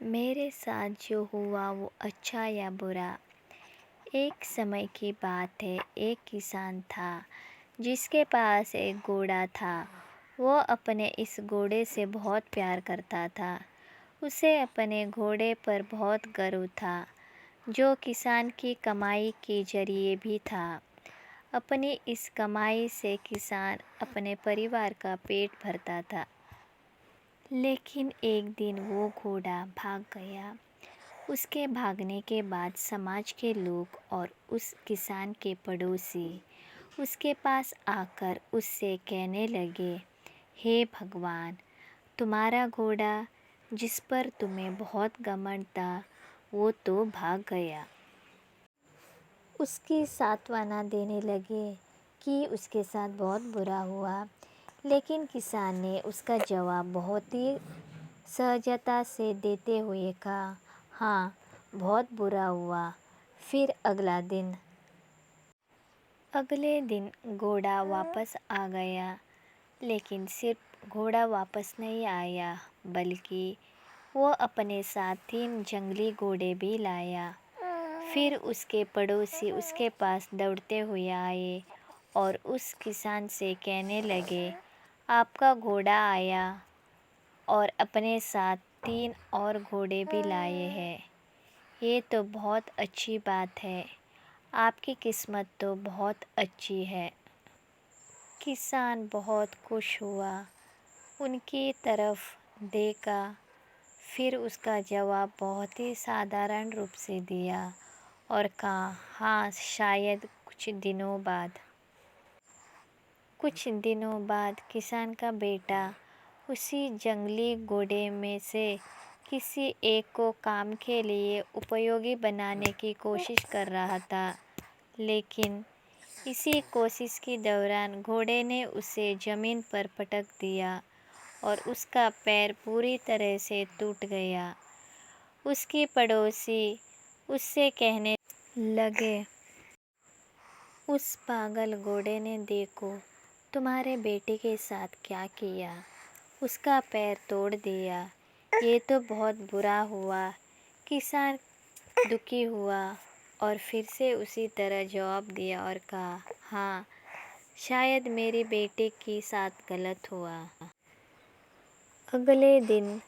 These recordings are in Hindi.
मेरे साथ जो हुआ वो अच्छा या बुरा। एक समय की बात है, एक किसान था जिसके पास एक घोड़ा था। वो अपने इस घोड़े से बहुत प्यार करता था। उसे अपने घोड़े पर बहुत गर्व था, जो किसान की कमाई के जरिए भी था। अपनी इस कमाई से किसान अपने परिवार का पेट भरता था। लेकिन एक दिन वो घोड़ा भाग गया। उसके भागने के बाद समाज के लोग और उस किसान के पड़ोसी उसके पास आकर उससे कहने लगे, हे भगवान, तुम्हारा घोड़ा जिस पर तुम्हें बहुत घमंड था वो तो भाग गया। उसकी सांत्वना देने लगे कि उसके साथ बहुत बुरा हुआ। लेकिन किसान ने उसका जवाब बहुत ही सहजता से देते हुए कहा, हाँ, बहुत बुरा हुआ। फिर अगले दिन घोड़ा वापस आ गया। लेकिन सिर्फ घोड़ा वापस नहीं आया, बल्कि वो अपने साथ 3 जंगली घोड़े भी लाया। फिर उसके पड़ोसी उसके पास दौड़ते हुए आए और उस किसान से कहने लगे, आपका घोड़ा आया और अपने साथ 3 और घोड़े भी लाए हैं। ये तो बहुत अच्छी बात है। आपकी किस्मत तो बहुत अच्छी है। किसान बहुत खुश हुआ, उनकी तरफ देखा, फिर उसका जवाब बहुत ही साधारण रूप से दिया और कहा, हाँ, शायद कुछ दिनों बाद किसान का बेटा उसी जंगली घोड़े में से किसी एक को काम के लिए उपयोगी बनाने की कोशिश कर रहा था। लेकिन इसी कोशिश के दौरान घोड़े ने उसे ज़मीन पर पटक दिया और उसका पैर पूरी तरह से टूट गया। उसके पड़ोसी उससे कहने लगे, उस पागल घोड़े ने देखो तुम्हारे बेटे के साथ क्या किया, उसका पैर तोड़ दिया। ये तो बहुत बुरा हुआ। किसान दुखी हुआ और फिर से उसी तरह जवाब दिया और कहा, हाँ, शायद मेरे बेटे के साथ गलत हुआ। अगले दिन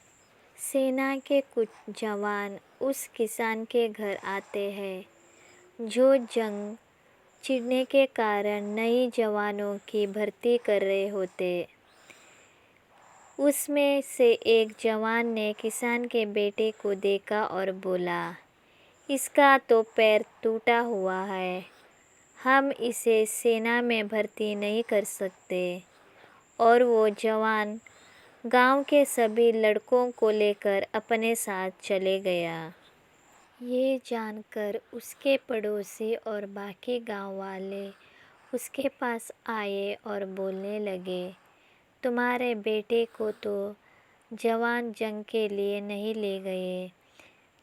सेना के कुछ जवान उस किसान के घर आते हैं, जो जंग छिड़ने के कारण नए जवानों की भर्ती कर रहे होते। उसमें से एक जवान ने किसान के बेटे को देखा और बोला, इसका तो पैर टूटा हुआ है, हम इसे सेना में भर्ती नहीं कर सकते। और वो जवान गांव के सभी लड़कों को लेकर अपने साथ चले गया। ये जानकर उसके पड़ोसी और बाकी गांव वाले उसके पास आए और बोलने लगे, तुम्हारे बेटे को तो जवान जंग के लिए नहीं ले गए।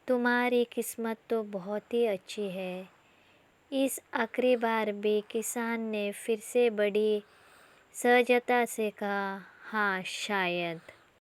तुम्हारी किस्मत तो बहुत ही अच्छी है। इस आखिरी बार भी किसान ने फिर से बड़ी सहजता से कहा, हाँ, शायद।